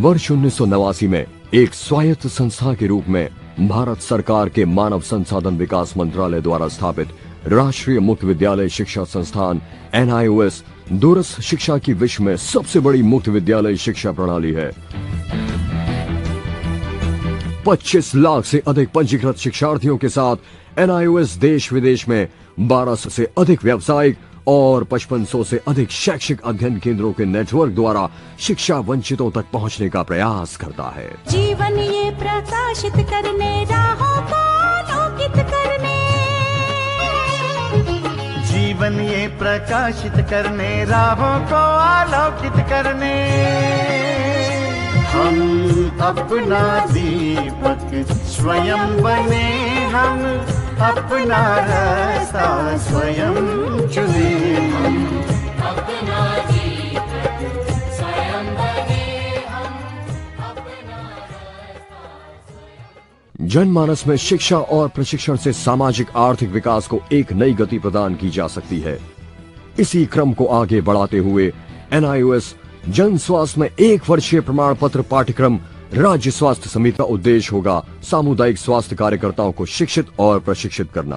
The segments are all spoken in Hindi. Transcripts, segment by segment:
वर्ष 1989 में एक स्वायत्त संस्था के रूप में भारत सरकार के मानव संसाधन विकास मंत्रालय द्वारा स्थापित राष्ट्रीय मुक्त विद्यालय शिक्षा संस्थान NIOS दूरस्थ शिक्षा की विश्व में सबसे बड़ी मुक्त विद्यालय शिक्षा प्रणाली है। 25 लाख से अधिक पंजीकृत शिक्षार्थियों के साथ NIOS देश विदेश में 1200 से अधिक व्यावसायिक और 5500 से अधिक शैक्षिक अध्ययन केंद्रों के नेटवर्क द्वारा शिक्षा वंचितों तक पहुंचने का प्रयास करता है। जीवन ये प्रकाशित करने, राहों को आलोकित करने, जीवन ये प्रकाशित करने, राहों को आलोकित करने, हम अपना दीपक स्वयं बने, हम अपना रास्ता स्वयं चुने, हम अपना दीपक स्वयं बने, हम अपना रास्ता स्वयं। जनमानस में शिक्षा और प्रशिक्षण से सामाजिक आर्थिक विकास को एक नई गति प्रदान की जा सकती है। इसी क्रम को आगे बढ़ाते हुए NIOS जन स्वास्थ्य में 1 वर्षीय प्रमाण पत्र पाठ्यक्रम राज्य स्वास्थ्य समिति का उद्देश्य होगा सामुदायिक स्वास्थ्य कार्यकर्ताओं को शिक्षित और प्रशिक्षित करना।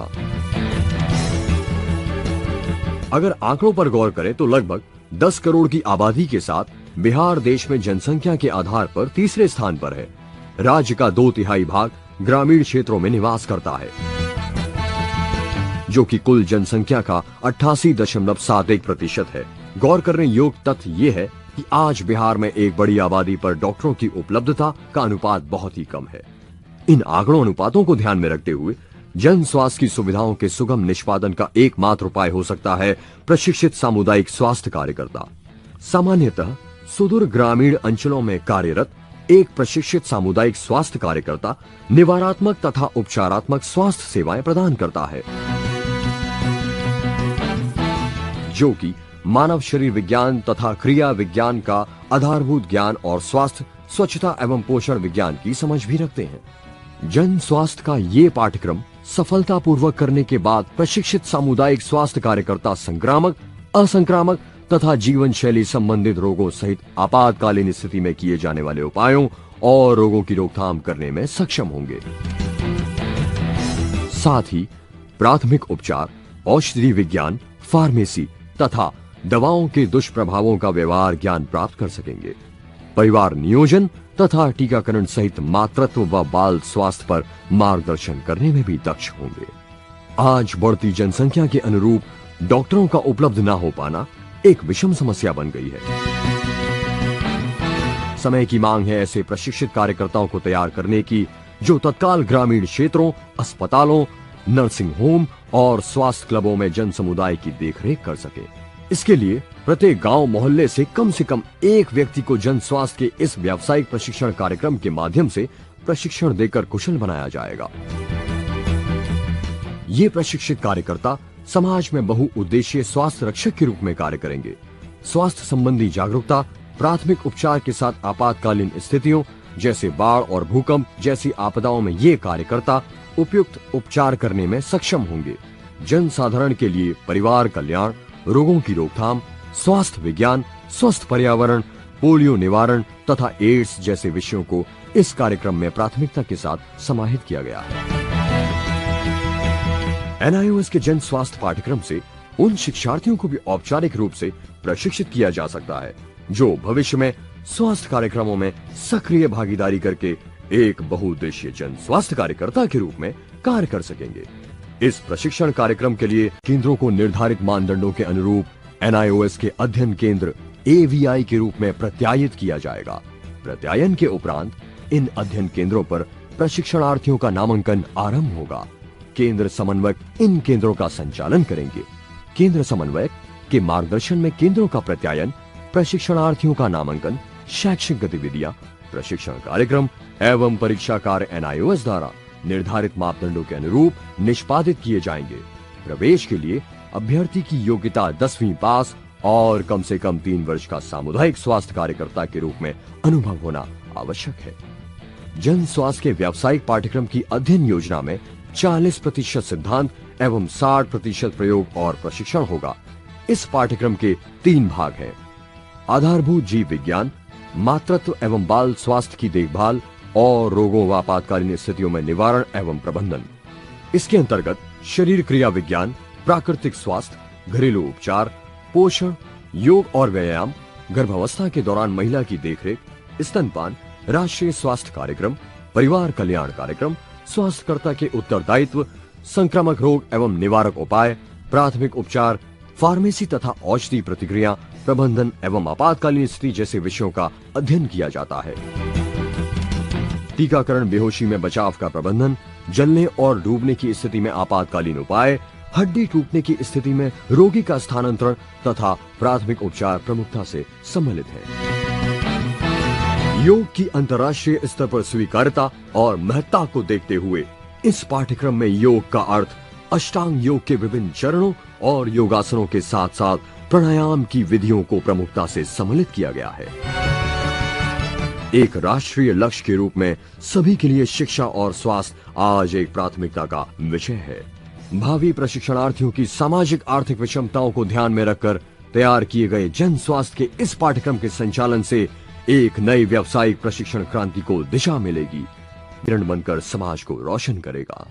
अगर आंकड़ों पर गौर करें तो लगभग 10 करोड़ की आबादी के साथ बिहार देश में जनसंख्या के आधार पर तीसरे स्थान पर है। राज्य का 2/3 भाग ग्रामीण क्षेत्रों में निवास करता है, जो कि कुल जनसंख्या का 88.71% है। गौर करने योग्य तथ्य ये है कि आज बिहार में एक बड़ी आबादी पर डॉक्टरों की उपलब्धता का अनुपात बहुत ही कम है। इन आंकड़ों अनुपातों को ध्यान में रखते हुए जन स्वास्थ्य की सुविधाओं के सुगम निष्पादन का एकमात्र उपाय हो सकता है प्रशिक्षित सामुदायिक स्वास्थ्य कार्यकर्ता। सामान्यतः सुदूर ग्रामीण अंचलों में कार्यरत एक प्रशिक्षित सामुदायिक स्वास्थ्य कार्यकर्ता निवारात्मक तथा उपचारात्मक स्वास्थ्य सेवाएं प्रदान करता है, जो कि मानव शरीर विज्ञान तथा क्रिया विज्ञान का आधारभूत ज्ञान और स्वास्थ्य, स्वच्छता एवं पोषण विज्ञान की समझ भी रखते हैं। जन स्वास्थ्य का ये पाठ्यक्रम सफलतापूर्वक करने के बाद प्रशिक्षित सामुदायिक स्वास्थ्य कार्यकर्ता संक्रामक, असंक्रामक तथा जीवन शैली संबंधित रोगों सहित आपातकालीन स्थिति में किए जाने वाले उपायों और रोगों की रोकथाम करने में सक्षम होंगे। साथ ही प्राथमिक उपचार, औषधि विज्ञान, फार्मेसी तथा दवाओं के दुष्प्रभावों का व्यवहार ज्ञान प्राप्त कर सकेंगे। परिवार नियोजन तथा टीकाकरण सहित मातृत्व व बाल स्वास्थ्य पर मार्गदर्शन करने में भी दक्ष होंगे। आज बढ़ती जनसंख्या के अनुरूप डॉक्टरों का उपलब्ध न हो पाना एक विषम समस्या बन गई है। समय की मांग है ऐसे प्रशिक्षित कार्यकर्ताओं को तैयार करने की जो तत्काल ग्रामीण क्षेत्रों, अस्पतालों, नर्सिंग होम और स्वास्थ्य क्लबों में जन समुदाय की देखरेख कर सके। इसके लिए प्रत्येक गांव मोहल्ले से कम एक व्यक्ति को जन स्वास्थ्य के इस व्यावसायिक प्रशिक्षण कार्यक्रम के माध्यम से प्रशिक्षण देकर कुशल बनाया जाएगा। ये प्रशिक्षित कार्यकर्ता समाज में बहुउद्देशीय स्वास्थ्य रक्षक के रूप में कार्य करेंगे। स्वास्थ्य संबंधी जागरूकता, प्राथमिक उपचार के साथ आपातकालीन स्थितियों जैसे बाढ़ और भूकंप जैसी आपदाओं में ये कार्यकर्ता उपयुक्त उपचार करने में सक्षम होंगे। जन साधारण के लिए परिवार कल्याण, रोगों की रोकथाम, स्वास्थ्य विज्ञान, स्वस्थ पर्यावरण, पोलियो निवारण तथा एड्स जैसे विषयों को इस कार्यक्रम में प्राथमिकता के साथ समाहित किया गया है। NIOS के जन स्वास्थ्य पाठ्यक्रम से उन शिक्षार्थियों को भी औपचारिक रूप से प्रशिक्षित किया जा सकता है जो भविष्य में स्वास्थ्य कार्यक्रमों में सक्रिय भागीदारी करके एक बहुउद्देशीय जन स्वास्थ्य कार्यकर्ता के रूप में कार्य कर सकेंगे। इस प्रशिक्षण कार्यक्रम के लिए केंद्रों को निर्धारित मानदंडों के अनुरूप NIOS के अध्ययन केंद्र AVI के रूप में प्रत्यायित किया जाएगा। प्रत्यायन के उपरांत इन अध्ययन केंद्रों पर प्रशिक्षणार्थियों का नामांकन आरंभ होगा। केंद्र समन्वयक इन केंद्रों का संचालन करेंगे। केंद्र समन्वयक के मार्गदर्शन में केंद्रों का प्रत्यायन, प्रशिक्षणार्थियों का नामांकन, शैक्षिक गतिविधियां, प्रशिक्षण कार्यक्रम एवं परीक्षा कार्य NIOS द्वारा निर्धारित मापदंडों के अनुरूप निष्पादित किए जाएंगे। प्रवेश के लिए अभ्यर्थी की योग्यता 10वीं पास और कम से कम 3 वर्ष का सामुदायिक स्वास्थ्य कार्यकर्ता के रूप में अनुभव होना आवश्यक है। जन स्वास्थ्य के व्यावसायिक पाठ्यक्रम की अध्ययन योजना में 40% सिद्धांत एवं 60% प्रयोग और प्रशिक्षण होगा। इस पाठ्यक्रम के 3 भाग हैं: आधारभूत जीव विज्ञान, मातृत्व एवं बाल स्वास्थ्य की देखभाल और रोगों व आपातकालीन स्थितियों में निवारण एवं प्रबंधन। इसके अंतर्गत शरीर क्रिया विज्ञान, प्राकृतिक स्वास्थ्य, घरेलू उपचार, पोषण, योग और व्यायाम, गर्भावस्था के दौरान महिला की देखरेख, स्तनपान, राष्ट्रीय स्वास्थ्य कार्यक्रम, परिवार कल्याण कार्यक्रम, स्वास्थ्यकर्ता के उत्तरदायित्व, संक्रामक रोग एवं निवारक उपाय, प्राथमिक उपचार, फार्मेसी तथा औषधि प्रतिक्रिया प्रबंधन एवं आपातकालीन स्थिति जैसे विषयों का अध्ययन किया जाता है। टीकाकरण, बेहोशी में बचाव का प्रबंधन, जलने और डूबने की स्थिति में आपातकालीन उपाय, हड्डी टूटने की स्थिति में रोगी का स्थानांतरण तथा प्राथमिक उपचार प्रमुखता से सम्मिलित है। योग की अंतर्राष्ट्रीय स्तर पर स्वीकार्यता और महत्ता को देखते हुए इस पाठ्यक्रम में योग का अर्थ अष्टांग योग के विभिन्न चरणों और योगासनों के साथ साथ प्राणायाम की विधियों को प्रमुखता से सम्मिलित किया गया है। एक राष्ट्रीय लक्ष्य के रूप में सभी के लिए शिक्षा और स्वास्थ्य आज एक प्राथमिकता का विषय है। भावी प्रशिक्षणार्थियों की सामाजिक आर्थिक विषमताओं को ध्यान में रखकर तैयार किए गए जन स्वास्थ्य के इस पाठ्यक्रम के संचालन से एक नई व्यावसायिक प्रशिक्षण क्रांति को दिशा मिलेगी, किरण बनकर समाज को रोशन करेगा।